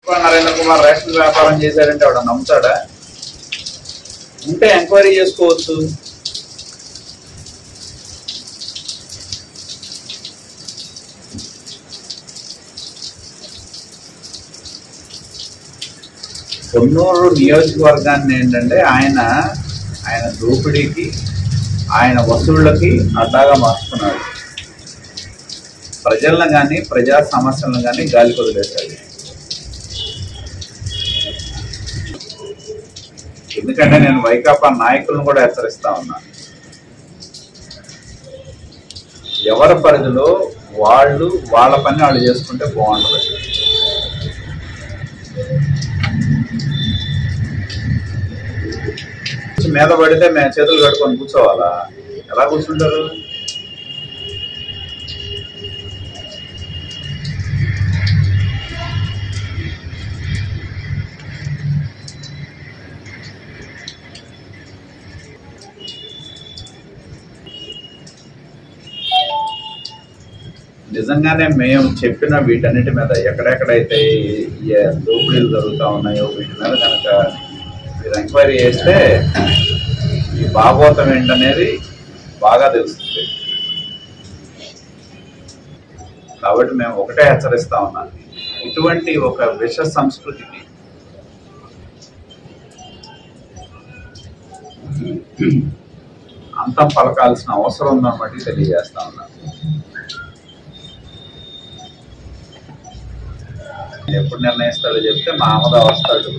Narendra Kumar ration వ్యాపారం చేశాడంటే వాడు నమ్ముతాడా? ఉంటే ఎంక్వైరీ చేసుకోవచ్చు. కొన్నూరు నియోజకవర్గాన్ని ఏంటంటే ఆయన దోపిడీకి, ఆయన వసూళ్లకి అడ్డాగా మార్చుకున్నాడు. ప్రజలను కానీ ప్రజా సమస్యలను కానీ గాలికి వదిలేశాడు. ఎందుకంటే నేను వైకాపా నాయకులను కూడా హెచ్చరిస్తా ఉన్నాను. ఎవరి పరిధిలో వాళ్ళు వాళ్ళ పని వాళ్ళు చేసుకుంటే బాగుంటుంది. మీద పడితే మేము చేతులు కట్టుకొని కూర్చోవాలా? ఎలా కూర్చుంటారు? నిజంగానే మేము చెప్పిన వీటన్నిటి మీద ఎక్కడెక్కడైతే దోపిడీలు జరుగుతూ ఉన్నాయో వీటి మీద కనుక మీరు ఎంక్వైరీ చేస్తే ఈ భాగవతం ఏంటనేది బాగా తెలుస్తుంది. కాబట్టి మేము ఒకటే హెచ్చరిస్తా ఉన్నాం, ఇటువంటి ఒక విష సంస్కృతికి అంతం పలకాల్సిన అవసరం ఉందని బట్టి తెలియజేస్తా ఉన్నాను. ఎప్పుడు నిర్ణయిస్తాడో చెప్తే మా ఆమద వస్తాడు.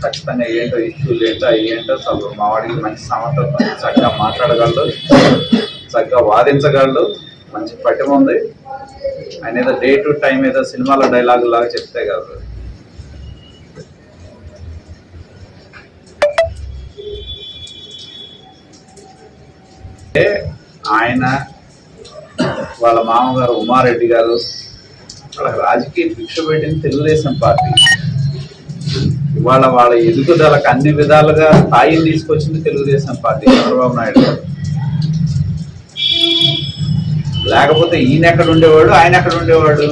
ఖచ్చితంగా ఏంటో ఇష్యూలు ఏంటో అవి ఏంటో అసలు మా వాడికి మంచి సమర్థత, చక్కగా మాట్లాడగలడు, చక్కగా వాదించగలడు, మంచి పట్టిమ ఉంది. ఆయన ఏదో డే టు టైం ఏదో సినిమాలో డైలాగు లాగా చెప్తే కదా. ఆయన వాళ్ళ మామగారు ఉమారెడ్డి గారు వాళ్ళకి రాజకీయ భిక్ష పెట్టింది తెలుగుదేశం పార్టీ. ఇవాళ వాళ్ళ ఎదుగుదలకు అన్ని విధాలుగా స్థాయిని తీసుకొచ్చింది తెలుగుదేశం పార్టీ, చంద్రబాబు నాయుడు గారు. లేకపోతే ఈయన ఎక్కడ ఉండేవాడు, ఆయన ఎక్కడ ఉండేవాడు?